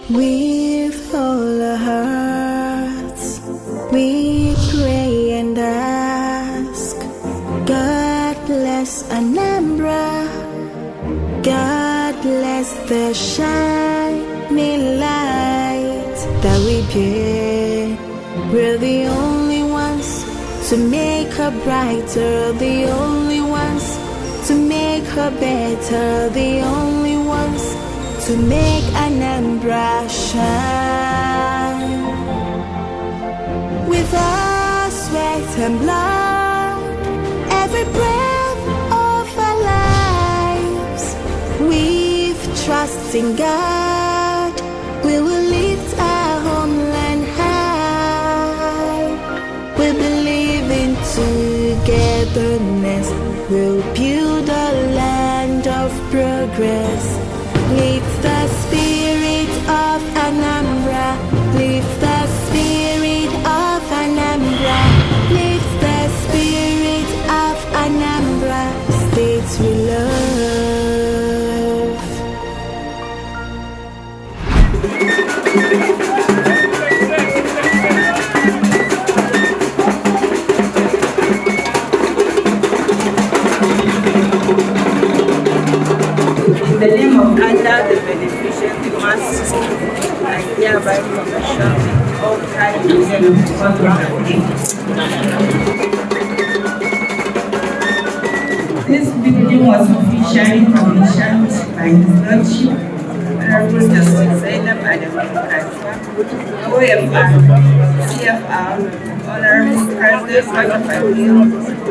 With all our hearts, we pray and ask. God bless Anambra. God bless the shining light that we bear. We're the only ones to make her brighter, the only ones to make her better, the only ones to make Anambra shine. With our sweat and blood, every breath of our lives, with trust in God, we will lift our homeland high. We believe in togetherness, we'll build a land of progress. Lift the spirit of Anambra, lift the spirit of Anambra, lift the spirit of Anambra, states we love. In the name of Allah, the beneficent, the merciful, I hereby commission all kinds of program. This building was officially commissioned by His Lordship, Honorable Justice Zainab Adem-Kajwa, OFR, CFR, Honorable President Fagafagil,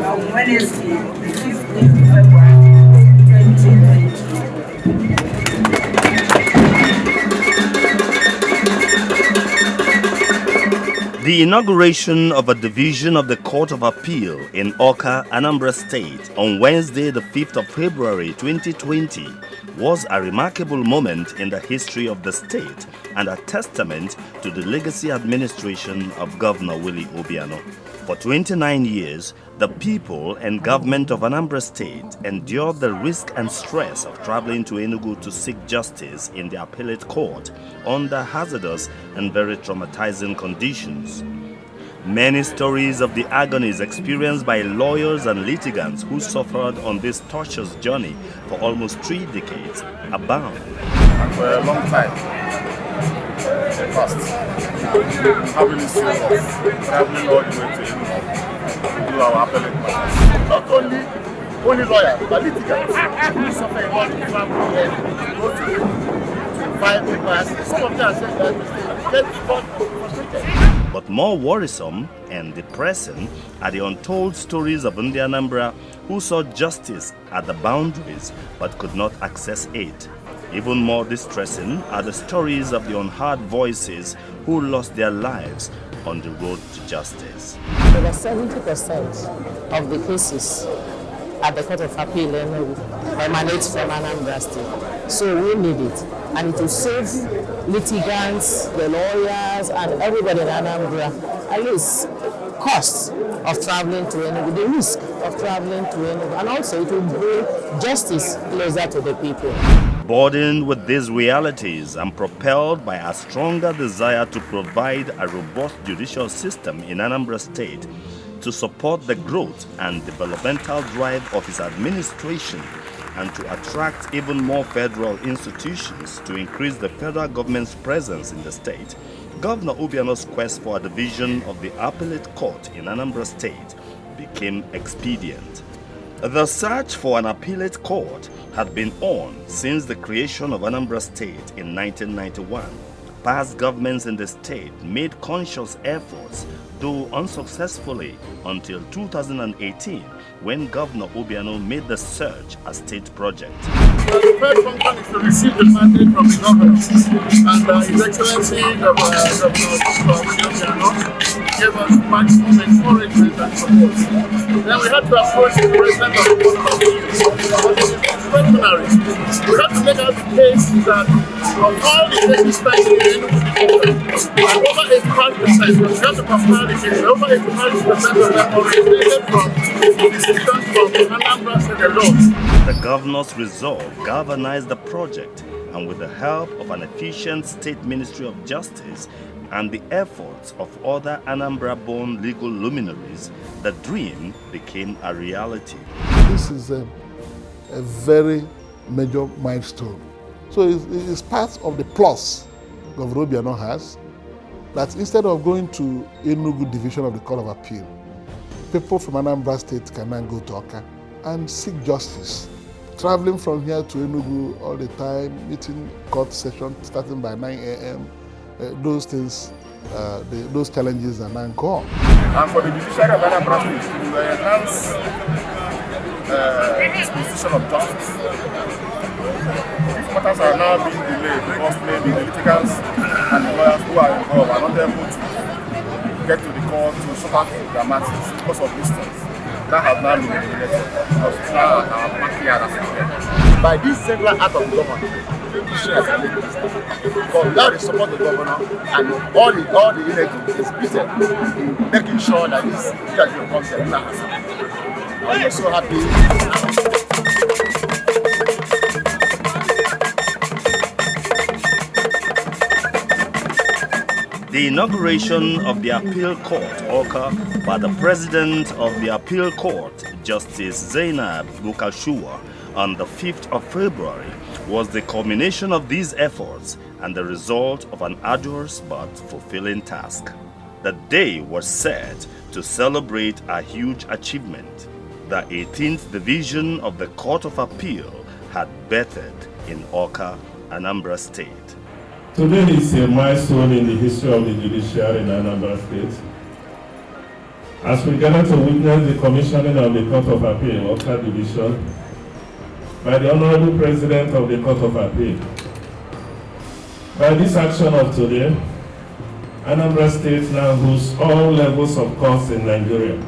on Wednesday, the 15th of February, 2020. The inauguration of a division of the Court of Appeal in Awka, Anambra State on Wednesday, the 5th of February 2020 was a remarkable moment in the history of the state and a testament to the legacy administration of Governor Willie Obiano. For 29 years, the people and government of Anambra State endured the risk and stress of traveling to Enugu to seek justice in the appellate court under hazardous and very traumatizing conditions. Many stories of the agonies experienced by lawyers and litigants who suffered on this torturous journey for almost 3 decades abound. And for a long time, the past, having seen us traveling all the way to Enugu to do our appellate matters. Not only lawyers, but litigants who suffer a lot of travel here, go to file papers. Some of them are saying that they get frustrated. But more worrisome and depressing are the untold stories of Ndi Anambra who saw justice at the boundaries but could not access it. Even more distressing are the stories of the unheard voices who lost their lives on the road to justice. Over 70% of the cases at the Court of Appeal emanate from Anambra State. So we need it. And it will save litigants, the lawyers, and everybody in Anambra at least costs of traveling to Enugu, the risk of traveling to Enugu, and also it will bring justice closer to the people. Burdened with these realities and propelled by a stronger desire to provide a robust judicial system in Anambra State to support the growth and developmental drive of his administration and to attract even more federal institutions to increase the federal government's presence in the state, Governor Obiano's quest for a division of the appellate court in Anambra State became expedient. The search for an appellate court had been on since the creation of Anambra State in 1991. Past governments in the state made conscious efforts, though unsuccessfully, until 2018, when Governor Obiano made the search a state project. The first function is to receive the mandate from the governor, and His Excellency Governor Obiano gave us maximum encouragement and support. Then we had to approach the President of the Board of Appeals, but it is extraordinary. We had to make out the case that of all the cases pending in Enugu division, and over 85%, we have to compare the cases, over 85% of them originated from decisions from Anambra State alone. The governor's resolve galvanized the project, and with the help of an efficient State Ministry of Justice and the efforts of other Anambra-born legal luminaries, the dream became a reality. This is a very major milestone. So it's part of the plus Governor Obiano has, that instead of going to Enugu Division of the Court of Appeal, people from Anambra State can now go to Awka and seek justice. Traveling from here to Enugu all the time, meeting court session starting by 9 a.m., those things, those challenges are now gone. And for the judiciary of Anambra State to enhance dispensation of justice, if matters are now being delayed because maybe the litigants and the lawyers who are involved are not able to get to the court to sort out their matters because of distance, that has now been eliminated because it's now our backyard as well. By this central act of the government, because without the support of the governor and all the units is busy in making sure that this judgment concept now has happened. I'm so happy. The inauguration of the Appeal Court, Awka, by the President of the Appeal Court, Justice Zainab Bukashua, on the 5th of February, was the culmination of these efforts and the result of an arduous but fulfilling task. The day was set to celebrate a huge achievement. The 18th Division of the Court of Appeal had bettered in Awka, Anambra State. Today is a milestone in the history of the judiciary in Anambra State. As we gather to witness the commissioning of the Court of Appeal, Awka Division, by the Honorable President of the Court of Appeal. By this action of today, Anambra State now hosts all levels of courts in Nigeria,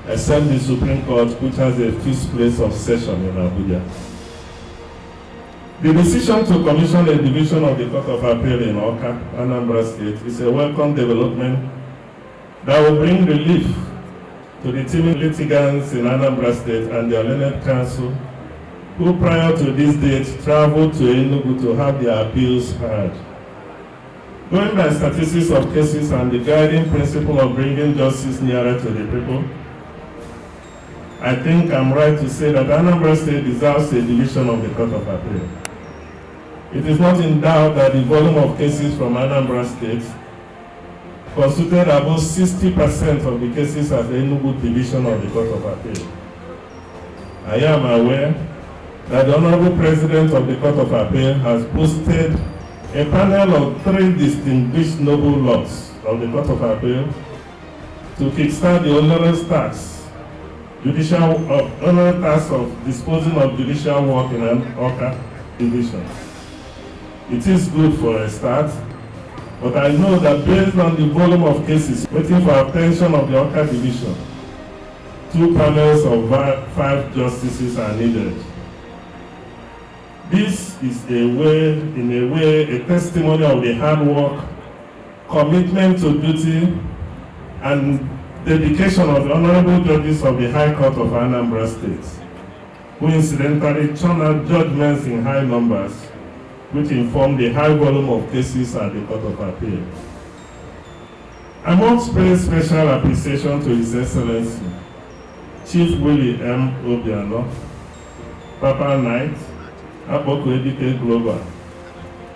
except the Supreme Court, which has a fixed place of session in Abuja. The decision to commission a division of the Court of Appeal in Awka, Anambra State, is a welcome development that will bring relief to the teeming litigants in Anambra State and their learned counsel, who prior to this date traveled to Enugu to have their appeals heard. Going by statistics of cases and the guiding principle of bringing justice nearer to the people, I think I'm right to say that Anambra State deserves a division of the Court of Appeal. It is not in doubt that the volume of cases from Anambra State constituted about 60% of the cases at the Enugu Division of the Court of Appeal. I am aware that the Honorable President of the Court of Appeal has boosted a panel of 3 distinguished noble lords of the Court of Appeal to kickstart the onerous task of disposing of judicial work in an Awka division. It is good for a start, but I know that based on the volume of cases waiting for attention of the Awka division, 2 panels of 5 justices are needed. This is in a way, a testimony of the hard work, commitment to duty, and dedication of the honorable judges of the High Court of Anambra State, who incidentally churn out judgments in high numbers, which inform the high volume of cases at the Court of Appeal. I must pay special appreciation to His Excellency, Chief Willie M. Obiano, Papa Knight, Apoko Edike Global,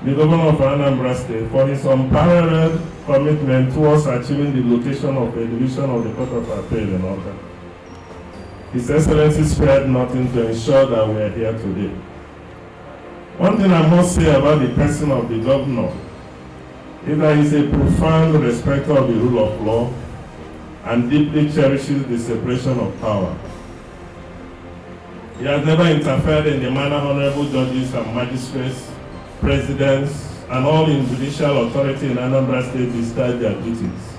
the Governor of Anambra State, for his unparalleled commitment towards achieving the location of a division of the Court of Appeal in Awka. His Excellency spared nothing to ensure that we are here today. One thing I must say about the person of the Governor is that he is a profound respecter of the rule of law and deeply cherishes the separation of power. He has never interfered in the manner honorable judges and magistrates, presidents, and all in judicial authority in Anambra State discharge their duties.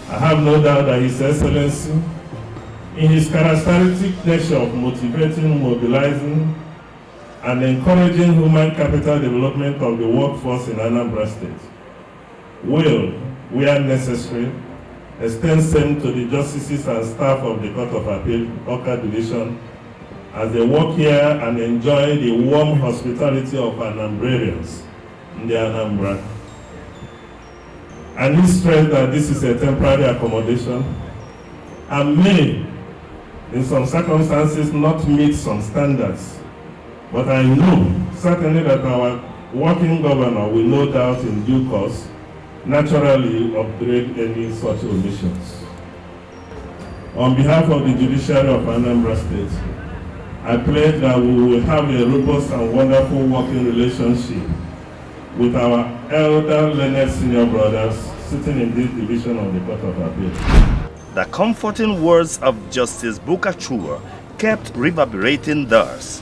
I have no doubt that His Excellency, in his characteristic nature of motivating, mobilizing, and encouraging human capital development of the workforce in Anambra State, will, where necessary, extend same to the justices and staff of the Court of Appeal, Awka Division, as they work here and enjoy the warm hospitality of Anambrarians in the Anambra. I need stress that this is a temporary accommodation and may, in some circumstances, not meet some standards. But I know certainly that our working governor will no doubt in due course naturally upgrade any such omissions. On behalf of the judiciary of Anambra State, I pledge that we will have a robust and wonderful working relationship with our elder learned senior brothers sitting in this division of the Court of Appeal. The comforting words of Justice Bukachua kept reverberating thus.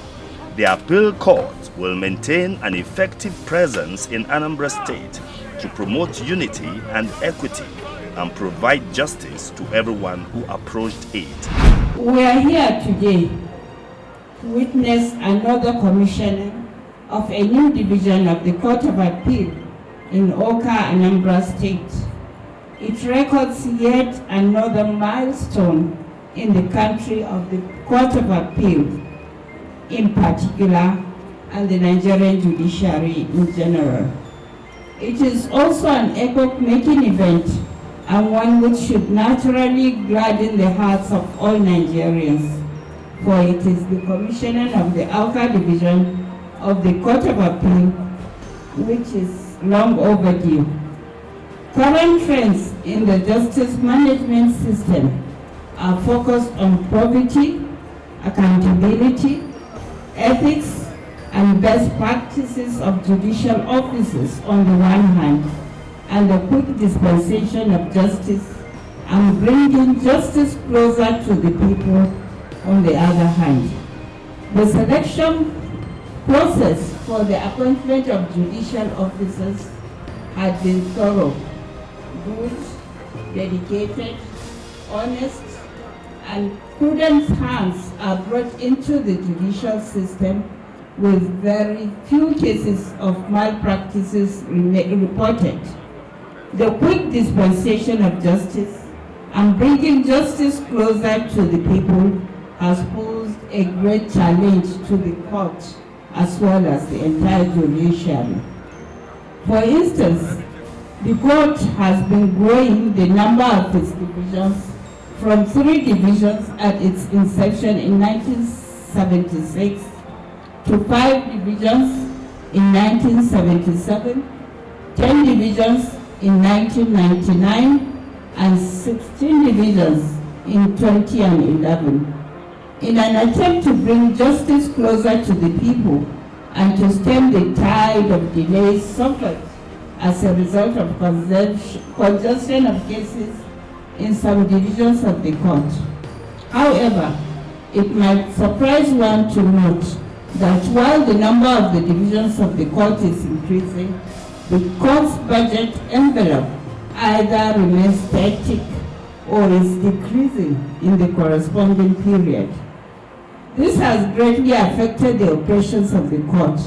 The appeal court will maintain an effective presence in Anambra State to promote unity and equity and provide justice to everyone who approached it. We are here today to witness another commissioning of a new division of the Court of Appeal in Awka, Anambra State. It records yet another milestone in the country of the Court of Appeal in particular and the Nigerian judiciary in general. It is also an epoch-making event and one which should naturally gladden the hearts of all Nigerians, for it is the commissioning of the Awka division of the Court of Appeal which is long overdue. Current trends in the justice management system are focused on probity, accountability, ethics, and best practices of judicial officers on the one hand, and the quick dispensation of justice and bringing justice closer to the people on the other hand. The selection process for the appointment of judicial officers had been thorough, good, dedicated, honest, and prudent hands are brought into the judicial system with very few cases of malpractices reported. The quick dispensation of justice and bringing justice closer to the people has posed a great challenge to the court as well as the entire judiciary. For instance, the court has been growing the number of its divisions from 3 divisions at its inception in 1976 to 5 divisions in 1977, 10 divisions in 1999, and 16 divisions in 2011. In an attempt to bring justice closer to the people and to stem the tide of delays suffered as a result of congestion of cases in some divisions of the court. However, it might surprise one to note that while the number of the divisions of the court is increasing, the court's budget envelope either remains static or is decreasing in the corresponding period. This has greatly affected the operations of the court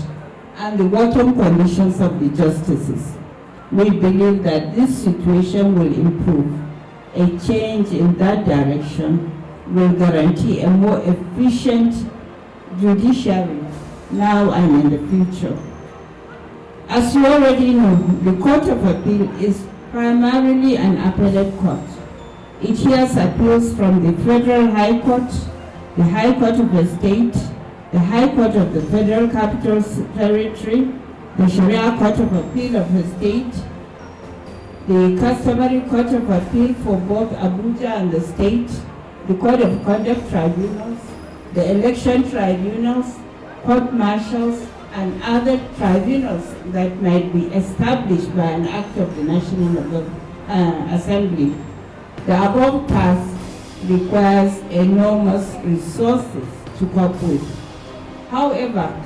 and the working conditions of the justices. We believe that this situation will improve. A change in that direction will guarantee a more efficient judiciary now and in the future. As you already know, the Court of Appeal is primarily an appellate court. It hears appeals from the Federal High Court, the High Court of the State, the High Court of the Federal Capital Territory, the Sharia Court of Appeal of the State, the Customary Court of Appeal for both Abuja and the State, the Court of Conduct Tribunals, the Election Tribunals, Court Martials, and other tribunals that might be established by an act of the National Assembly. The above task requires enormous resources to cope with. However,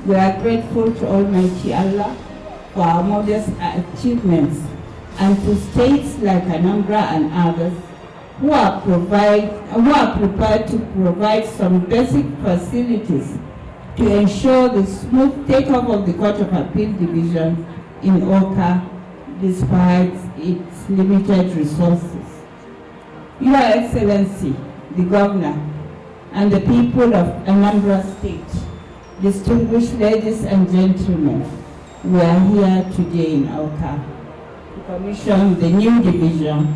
we are grateful to Almighty Allah for our modest achievements and to states like Anambra and others who are prepared to provide some basic facilities to ensure the smooth takeoff of the Court of Appeal Division in Awka despite its limited resources. Your Excellency, the Governor, and the people of Anambra State, distinguished ladies and gentlemen, we are here today in Awka to commission the new division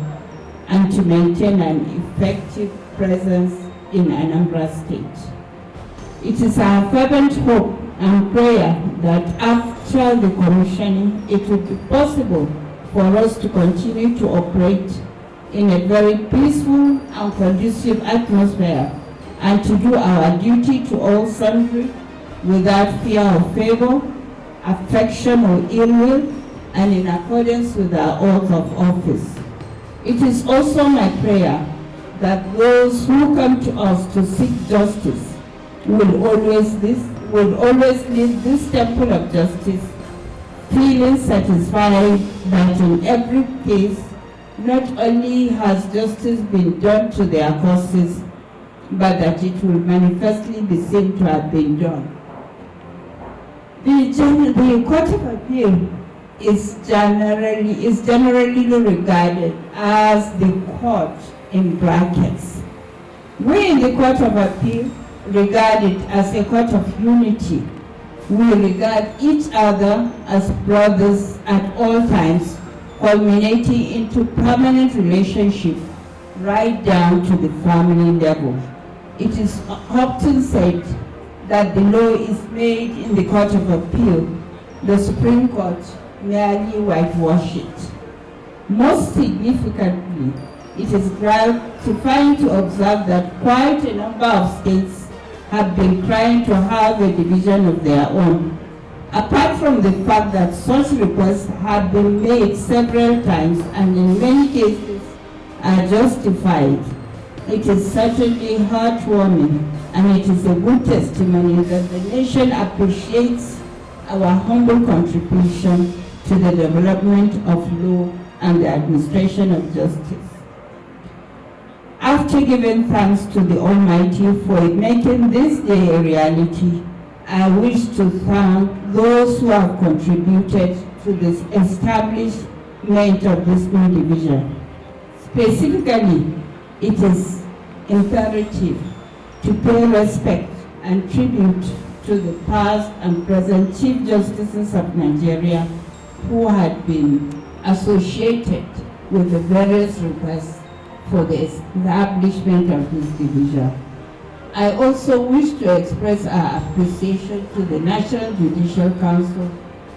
and to maintain an effective presence in Anambra State. It is our fervent hope and prayer that after the commissioning, it will be possible for us to continue to operate in a very peaceful and conducive atmosphere and to do our duty to all sundry without fear of favor, affection or ill will, and in accordance with our oath of office. It is also my prayer that those who come to us to seek justice will always leave this temple of justice feeling satisfied that in every case, not only has justice been done to their causes, but that it will manifestly be seen to have been done. The Court of Appeal is generally regarded as the court in brackets. We in the Court of Appeal regard it as a court of unity. We regard each other as brothers at all times, culminating into permanent relationship right down to the family level. It is often said that the law is made in the Court of Appeal. The Supreme Court merely whitewash it. Most significantly, it is gratifying to observe that quite a number of states have been trying to have a division of their own. Apart from the fact that such requests have been made several times and in many cases are justified, it is certainly heartwarming and it is a good testimony that the nation appreciates our humble contribution to the development of law and the administration of justice. After giving thanks to the Almighty for making this day a reality, I wish to thank those who have contributed to this establishment of this new division. Specifically, it is imperative to pay respect and tribute to the past and present Chief Justices of Nigeria who had been associated with the various requests for the establishment of this division. I also wish to express our appreciation to the National Judicial Council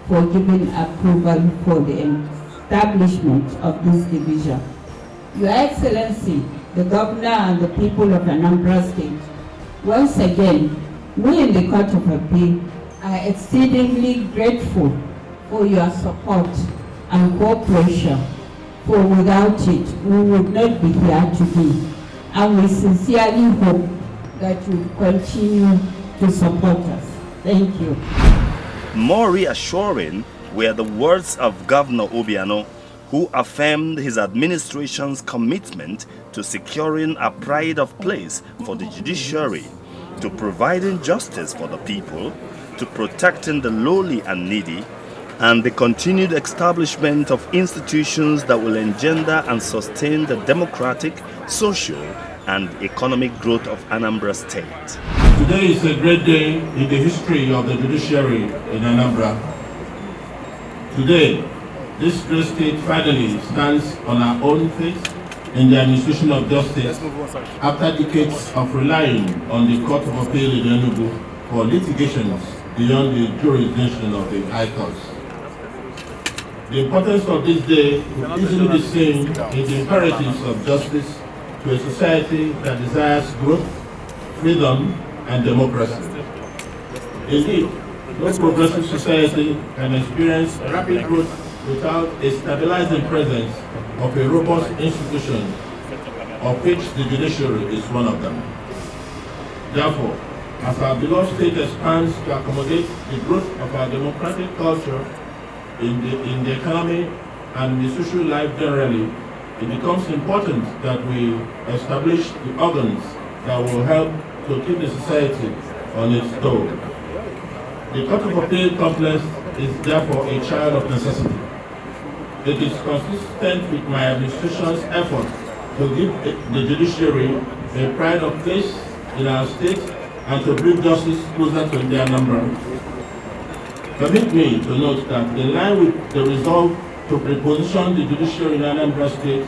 for giving approval for the establishment of this division. Your Excellency, the Governor and the people of Anambra State, once again, we in the Court of Appeal are exceedingly grateful for your support and cooperation, for without it, we would not be here today. And we sincerely hope that you continue to support us. Thank you. More reassuring were the words of Governor Obiano, who affirmed his administration's commitment to securing a pride of place for the judiciary, to providing justice for the people, to protecting the lowly and needy, and the continued establishment of institutions that will engender and sustain the democratic, social, and economic growth of Anambra State. Today is a great day in the history of the judiciary in Anambra. Today, this great state finally stands on our own feet in the administration of justice after decades of relying on the Court of Appeal in Enugu for litigations beyond the jurisdiction of the High Courts. The importance of this day will easily be seen in the imperatives of justice to a society that desires growth, freedom, and democracy. Indeed, no progressive society can experience rapid growth without a stabilizing presence of a robust institution, of which the judiciary is one of them. Therefore, as our beloved state expands to accommodate the growth of our democratic culture in the economy and the social life generally, it becomes important that we establish the organs that will help to keep the society on its toes. The Court of Appeal complex is therefore a child of necessity. It is consistent with my administration's effort to give the judiciary a pride of place in our state and to bring justice closer to the Anambra. Permit me to note that in line with the resolve to reposition the judiciary in Anambra State,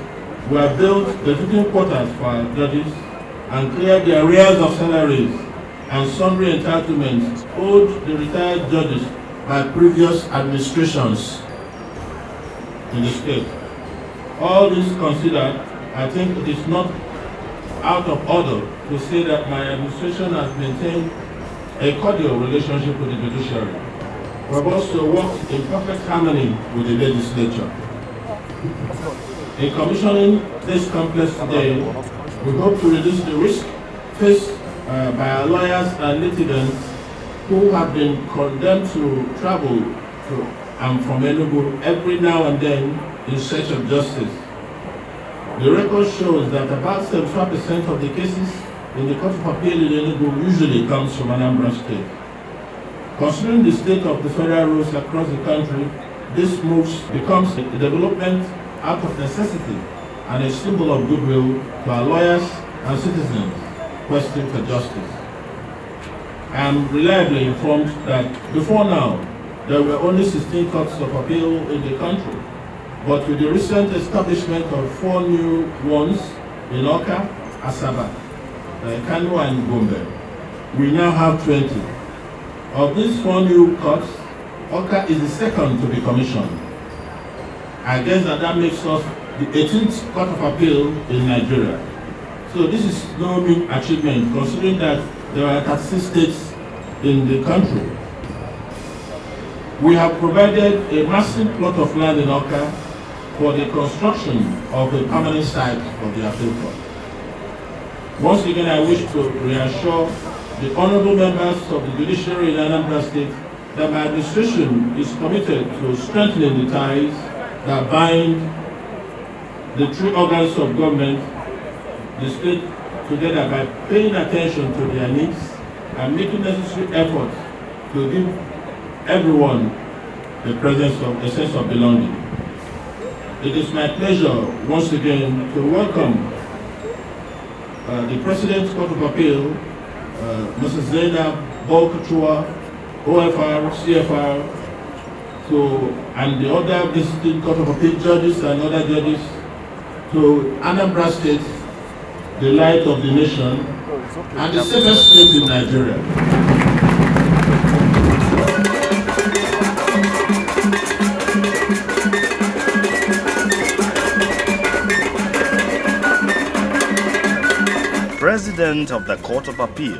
we have built befitting quarters for our judges and cleared the arrears of salaries and sundry entitlements owed the retired judges by previous administrations in the state. All this considered, I think it is not out of order to say that my administration has maintained a cordial relationship with the judiciary. We have also worked in perfect harmony with the legislature. In commissioning this complex today, we hope to reduce the risk faced by our lawyers and litigants who have been condemned to travel to and from Enugu every now and then in search of justice. The record shows that about 75% of the cases in the Court of Appeal in Enugu usually comes from Anambra State. Considering the state of the federal rules across the country, this move becomes a development out of necessity and a symbol of goodwill to our lawyers and citizens questing for justice. I am reliably informed that before now, there were only 16 courts of appeal in the country. But with the recent establishment of 4 new ones in Awka, Asaba, Kano and Gombe, we now have 20. Of these 4 new courts, Awka is the second to be commissioned. I guess that makes us the 18th Court of Appeal in Nigeria. So this is no mean achievement, considering that there are 36 states in the country. We have provided a massive plot of land in Awka for the construction of a permanent site of the appeal court. Once again, I wish to reassure the honorable members of the judiciary in Anambra State that my administration is committed to strengthening the ties that bind the 3 organs of government, the state, together by paying attention to their needs and making necessary efforts to give everyone a sense of belonging. It is my pleasure once again to welcome the President's Court of Appeal, Mrs. Zainab Awka, OFR, CFR, and the other visiting Court of Appeal judges and other judges, to Anambra State, the light of the nation, and the safest state in Nigeria. President of the Court of Appeal,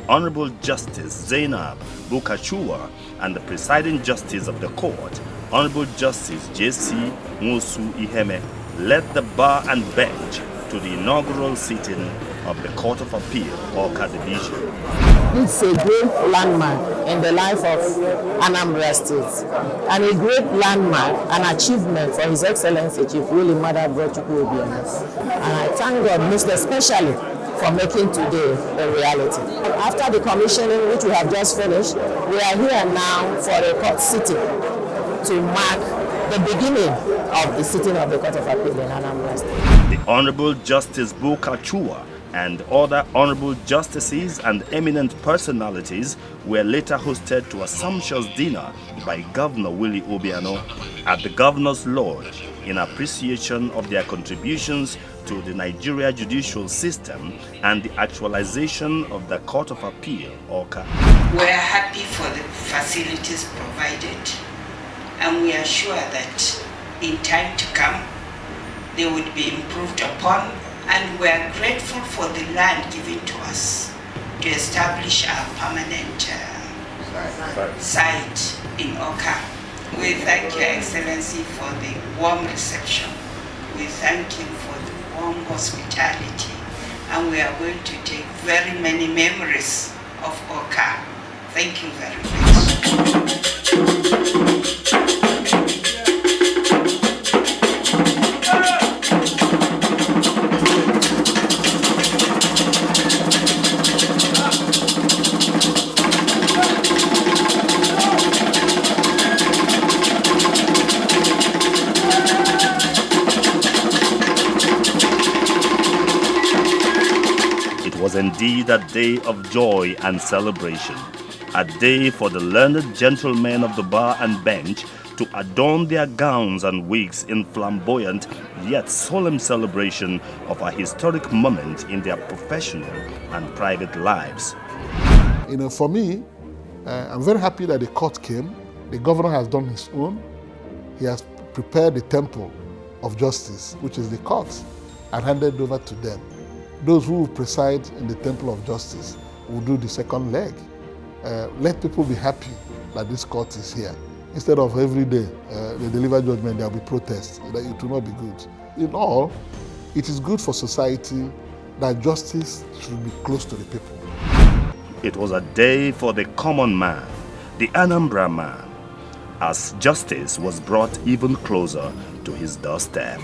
Honorable Justice Zainab Bukachua, and the presiding justice of the court, Honorable Justice J.C. Musu Iheme, led the bar and bench to the inaugural sitting of the Court of Appeal, Awka Division. It's a great landmark in the life of Anambra State, and a great landmark and achievement for His Excellency Chief Willie Mada Brochukwu Obianos. And I thank God most especially for making today a reality. After the commissioning, which we have just finished, we are here now for a court sitting to mark the beginning of the sitting of the Court of Appeal in Anambra State. The Honorable Justice Bukachua and other honorable justices and eminent personalities were later hosted to a sumptuous dinner by Governor Willie Obiano at the Governor's Lodge in appreciation of their contributions to the Nigeria judicial system and the actualization of the Court of Appeal, Awka. We are happy for the facilities provided, and we are sure that in time to come they would be improved upon, and we are grateful for the land given to us to establish our permanent site in Awka. We thank Your Excellency for the warm reception. We thank you for the warm hospitality, and we are going to take very many memories of Awka. Thank you very much. It was indeed a day of joy and celebration, a day for the learned gentlemen of the bar and bench to adorn their gowns and wigs in flamboyant yet solemn celebration of a historic moment in their professional and private lives. For me, I'm very happy that the court came. The governor has done his own. He has prepared the temple of justice, which is the court, and handed over to them. Those who preside in the temple of justice will do the second leg. Let people be happy that this court is here. Instead of every day they deliver judgment, there will be protests. That it will not be good. In all, it is good for society that justice should be close to the people. It was a day for the common man, the Anambra man, as justice was brought even closer to his doorstep.